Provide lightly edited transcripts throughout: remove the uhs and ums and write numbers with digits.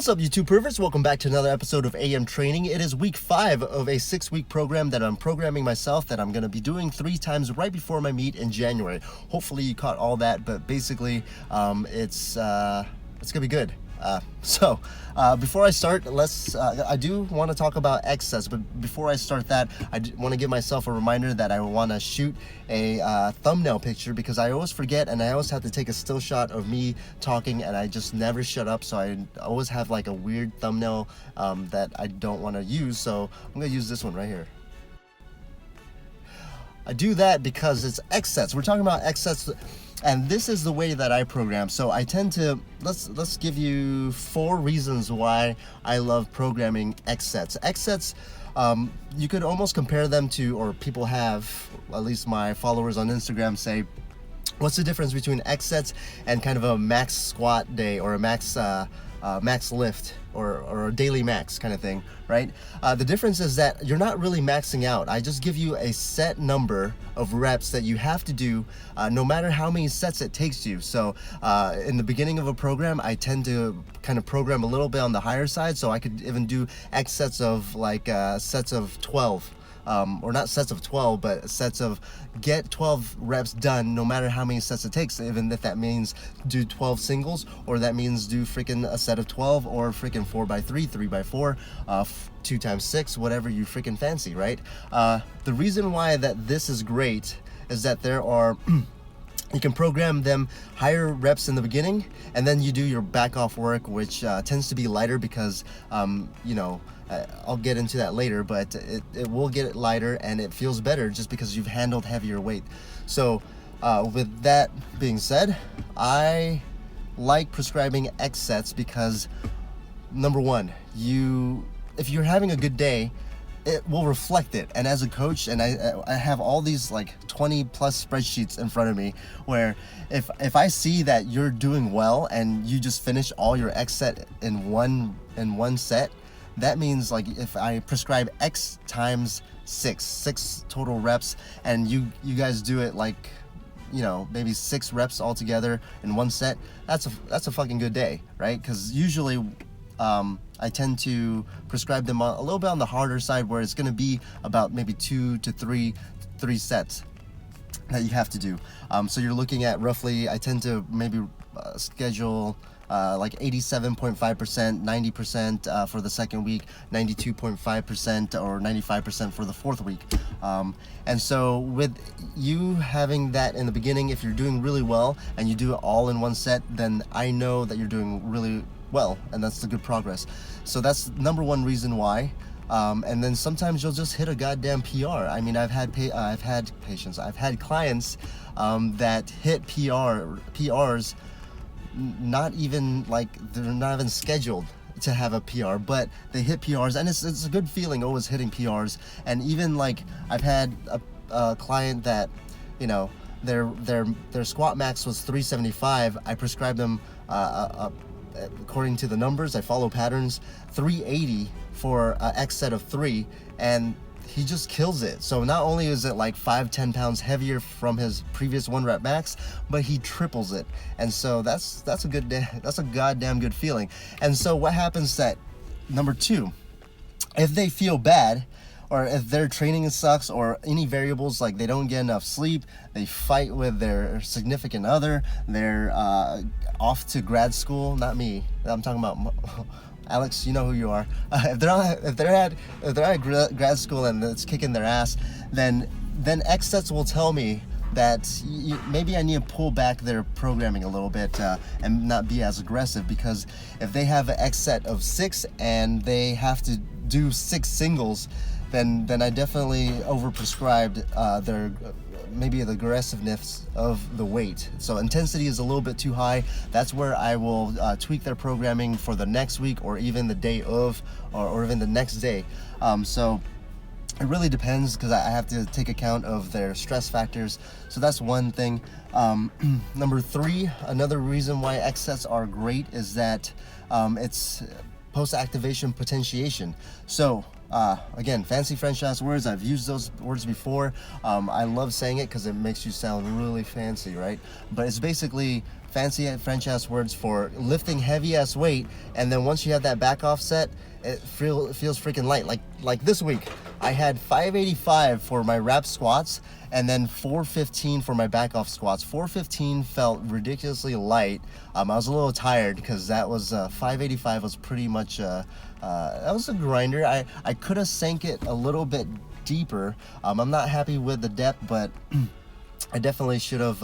What's up, YouTube perverts? Welcome back to another episode of AM Training. It is week 5 of a 6-week program that I'm programming myself that I'm going to be doing 3 times right before my meet in January. Hopefully you caught all that, but basically it's going to be good. Before I start, I do want to talk about excess, but before I start that, I want to give myself a reminder that I want to shoot a thumbnail picture because I always forget and I always have to take a still shot of me talking and I just never shut up, so I always have like a weird thumbnail that I don't want to use, so I'm going to use this one right here. I do that because it's excess. We're talking about excess. And this is the way that I program. So I tend to, let's give you 4 reasons why I love programming X sets. X sets, you could almost compare them to, or people have, at least my followers on Instagram say, what's the difference between X sets and kind of a max squat day or a max lift or a daily max kind of thing, right? The difference is that you're not really maxing out. I just give you a set number of reps that you have to do no matter how many sets it takes you. So in the beginning of a program, I tend to kind of program a little bit on the higher side, so I could even do X sets of like sets of 12. Or not sets of 12, but sets of get 12 reps done no matter how many sets it takes, even if that means do 12 singles, or that means do freaking a set of 12, or freaking 4x3, 3x4, 2x6, whatever you freaking fancy, right? The reason why that this is great is that there are you can program them higher reps in the beginning, and then you do your back off work, which tends to be lighter because I'll get into that later, but it will get lighter and it feels better just because you've handled heavier weight. So with that being said, I like prescribing X sets because, number one, if you're having a good day, it will reflect it. And as a coach, and I have all these like 20 plus spreadsheets in front of me where if I see that you're doing well and you just finish all your X set in one set, that means like if I prescribe X times 6 total reps, and you guys do it like, maybe 6 reps all together in one set, that's a fucking good day, right? Because usually I tend to prescribe them a little bit on the harder side, where it's going to be about maybe 2 to 3 sets that you have to do. So you're looking at roughly, I tend to maybe schedule like 87.5%, 90% for the second week, 92.5% or 95% for the 4th week. And so with you having that in the beginning, if you're doing really well and you do it all in one set, then I know that you're doing really well, and that's the good progress. So that's number one reason why. And then sometimes you'll just hit a goddamn PR. I mean, I've had clients that hit PRs, not even like they're not even scheduled to have a PR, but they hit PRs, and it's a good feeling always hitting PRs. And even like I've had a client that, their squat max was 375. I prescribed them according to the numbers, I follow patterns, 380 for an X set of 3, and he just kills it. So not only is it like 5-10 pounds heavier from his previous 1 rep max, but he triples it. And so that's a goddamn good feeling. And so what happens that, number 2, if they feel bad, or if their training sucks, or any variables like they don't get enough sleep, they fight with their significant other, they're off to grad school, not me, I'm talking about Alex, you know who you are. If they're at grad school and it's kicking their ass, then X sets will tell me that maybe I need to pull back their programming a little bit and not be as aggressive, because if they have an X set of 6 and they have to do 6 singles, then I definitely overprescribed maybe the aggressiveness of the weight. So intensity is a little bit too high. That's where I will tweak their programming for the next week, or even the day of, or even the next day. So it really depends, because I have to take account of their stress factors. So that's one thing. Number 3, another reason why X sets are great is that it's post-activation potentiation. So Again, fancy French ass words. I've used those words before. I love saying it because it makes you sound really fancy, right? But it's basically fancy French ass words for lifting heavy ass weight, and then once you have that back offset, it feels freaking light. Like this week, I had 585 for my rep squats, and then 415 for my back off squats. 415 felt ridiculously light. I was a little tired because that was 585 was pretty much that was a grinder. I could have sank it a little bit deeper. I'm not happy with the depth, but I definitely should have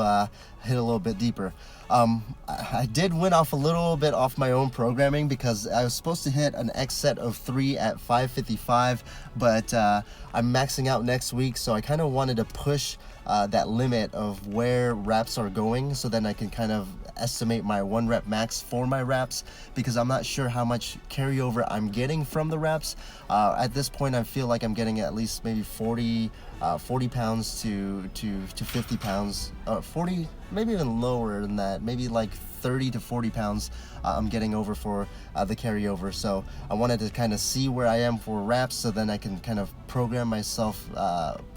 hit a little bit deeper. I did win off a little bit off my own programming because I was supposed to hit an X set of 3 at 555, but I'm maxing out next week, so I kind of wanted to push that limit of where reps are going, so then I can kind of estimate my 1 rep max for my reps, because I'm not sure how much carryover I'm getting from the reps. At this point, I feel like I'm getting at least maybe 40 pounds to 50 pounds, 40, maybe even lower than that, maybe like 30 to 40 pounds I'm getting over for the carryover. So I wanted to kind of see where I am for reps, so then I can kind of program myself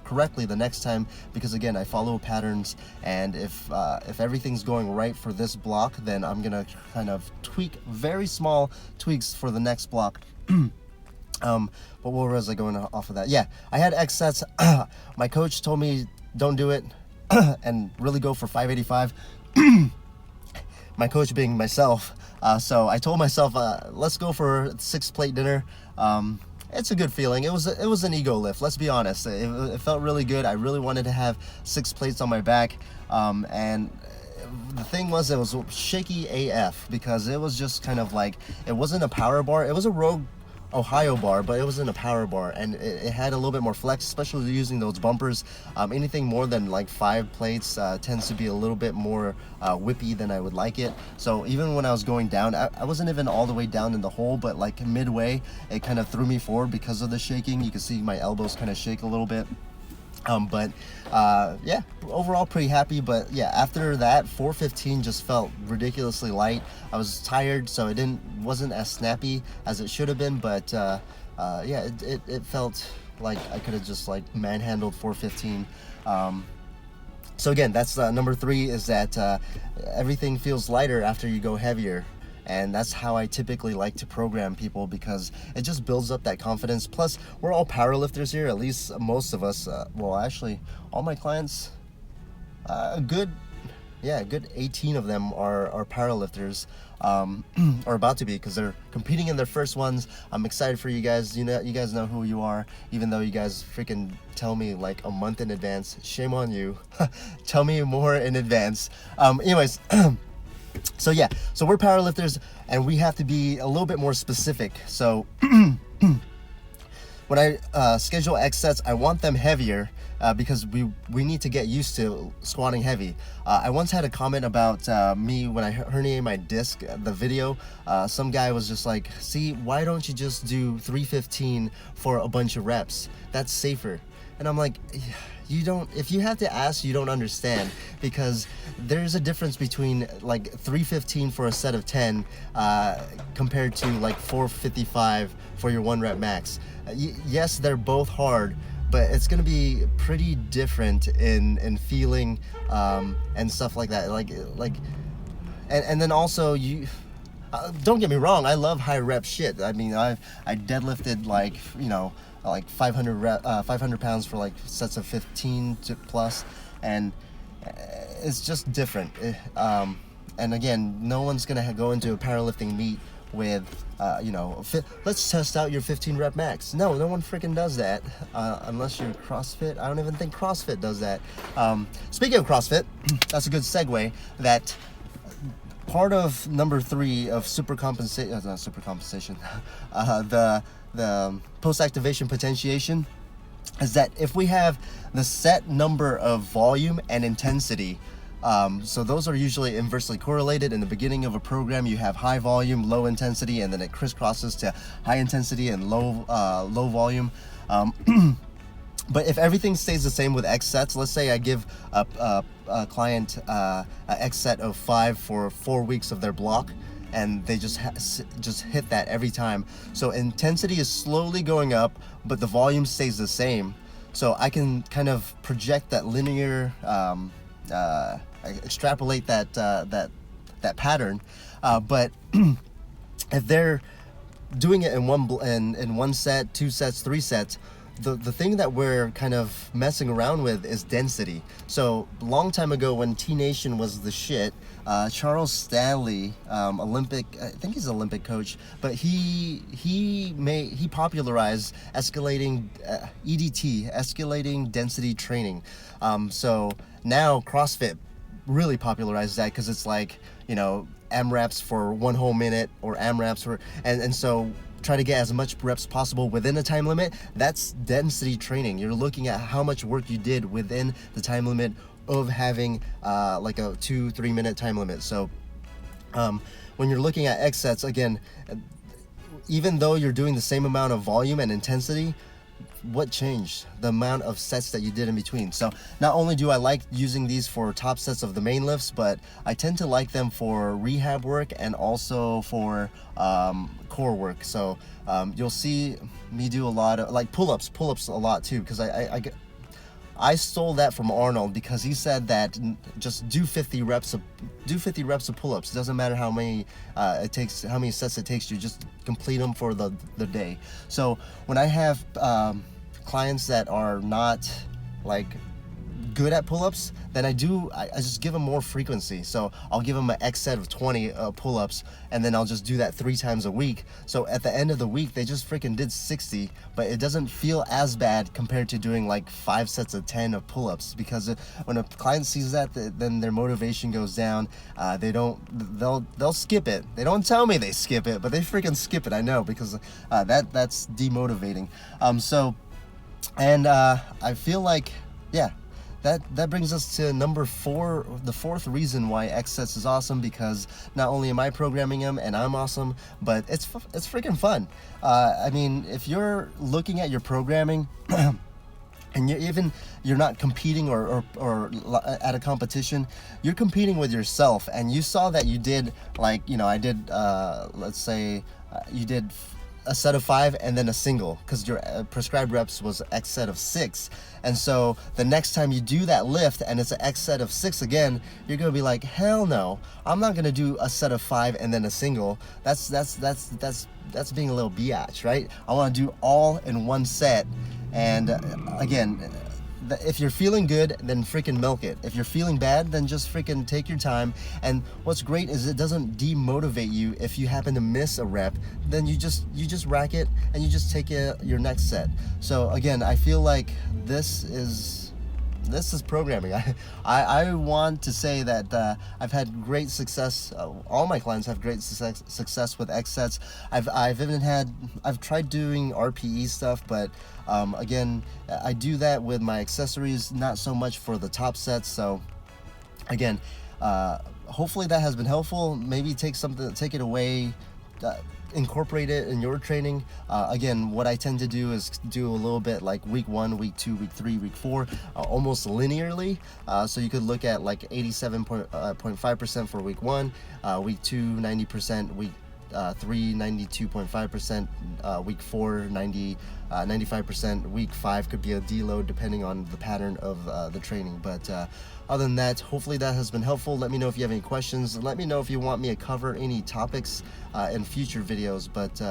correctly the next time, because again, I follow patterns, and if everything's going right for this block, then I'm gonna kind of tweak very small tweaks for the next block. But where was I going off of that? Yeah, I had X sets. My coach told me don't do it and really go for 585. My coach being myself. So I told myself, let's go for 6 plate dinner. It's a good feeling. It was an ego lift. Let's be honest. It felt really good. I really wanted to have 6 plates on my back. And the thing was, it was shaky AF, because it was just kind of like, it wasn't a power bar. It was a Rogue Ohio bar, but it wasn't a power bar, and it had a little bit more flex, especially using those bumpers. Anything more than like 5 plates tends to be a little bit more whippy than I would like it. So even when I was going down, I wasn't even all the way down in the hole, but like midway, it kind of threw me forward because of the shaking. You can see my elbows kind of shake a little bit. Yeah, overall pretty happy. But yeah, after that, 415 just felt ridiculously light. I was tired, so it wasn't as snappy as it should have been, but yeah, it felt like I could have just like manhandled 415. So again, that's number 3, is that everything feels lighter after you go heavier. And that's how I typically like to program people, because it just builds up that confidence. Plus, we're all powerlifters here, at least most of us. Well, actually, all my clients, a good 18 of them are powerlifters, or about to be, because they're competing in their first ones. I'm excited for you guys. You guys know who you are, even though you guys freaking tell me like a month in advance. Shame on you. Tell me more in advance. Anyways. So yeah, so we're powerlifters, and we have to be a little bit more specific. So when I schedule X sets, I want them heavier, because we need to get used to squatting heavy. I once had a comment about me when I herniated my disc, the video. Some guy was just like, see, why don't you just do 315 for a bunch of reps? That's safer. And I'm like, if you have to ask, you don't understand, because there's a difference between like 315 for a set of 10 compared to like 455 for your 1 rep max. Yes, they're both hard, but it's gonna be pretty different in feeling and stuff like that. And then also you. Don't get me wrong, I love high rep shit. I mean, I deadlifted like 500 pounds for like sets of 15 to plus, and it's just different. And again, no one's gonna go into a powerlifting meet with let's test out your 15 rep max. No one freaking does that, unless you're CrossFit. I don't even think CrossFit does that. Speaking of CrossFit, that's a good segue. That part of number 3 of not super compensation, the post-activation potentiation, is that if we have the set number of volume and intensity, so those are usually inversely correlated. In the beginning of a program, you have high volume, low intensity, and then it crisscrosses to high intensity and low volume. But if everything stays the same with X sets, let's say I give a client an X set of 5 for 4 weeks of their block, and they just hit that every time. So intensity is slowly going up, but the volume stays the same. So I can kind of project that linear, extrapolate that pattern. But if they're doing it in one set, 2 sets, 3 sets, the thing that we're kind of messing around with is density. So a long time ago when T-Nation was the shit, Charles Stanley, Olympic, I think he's an Olympic coach, but he popularized escalating EDT, escalating density training. So now CrossFit really popularized that, because it's like, you know, AMRAPs for 1 whole minute, or AMRAPs for, and so try to get as much reps possible within a time limit. That's density training. You're looking at how much work you did within the time limit of having like a 2-3 minute time limit. So when you're looking at X sets, again, even though you're doing the same amount of volume and intensity, what changed? The amount of sets that you did in between. So not only do I like using these for top sets of the main lifts, but I tend to like them for rehab work and also for core work. So you'll see me do a lot of like pull-ups a lot too, because I stole that from Arnold, because he said that just do 50 reps of pull-ups. It doesn't matter how many how many sets it takes you, just complete them for the day. So when I have clients that are not like good at pull-ups, then I just give them more frequency. So I'll give them an X set of 20 pull-ups, and then I'll just do that 3 times a week. So at the end of the week, they just freaking did 60, but it doesn't feel as bad compared to doing like 5 sets of 10 of pull-ups, because when a client sees that, then their motivation goes down. They'll skip it. They don't tell me they skip it, but they freaking skip it. I know, because that's demotivating. I feel like, yeah, that brings us to number 4, the 4th reason why X sets is awesome, because not only am I programming them and I'm awesome, but it's freaking fun. I mean, if you're looking at your programming and you're not competing or at a competition, you're competing with yourself, and you saw that you did, like, you know, I did let's say you did a set of 5 and then a single, because your prescribed reps was X set of 6. And so the next time you do that lift and it's an X set of 6 again, you're gonna be like, hell no, I'm not gonna do a set of 5 and then a single. That's being a little biatch, right? I want to do all in one set. And again, if you're feeling good, then freaking milk it. If you're feeling bad, then just freaking take your time. And what's great is it doesn't demotivate you if you happen to miss a rep. Then you just rack it and you just take your next set. So again, I feel like this is programming. I want to say that I've had great success. All my clients have great success with X sets. I've tried doing RPE stuff, but again, I do that with my accessories, not so much for the top sets. So again, hopefully that has been helpful. Maybe take it away, incorporate it in your training. Again, what I tend to do is do a little bit like week 1, week 2, week 3, week 4, almost linearly. So you could look at like 87.5% for week 1, week 2, 90%, week 3, 92.5%, week 4, 95%, week 5 could be a deload depending on the pattern of the training. But other than that, hopefully that has been helpful. Let me know if you have any questions. Let me know if you want me to cover any topics in future videos. But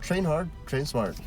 train hard, train smart.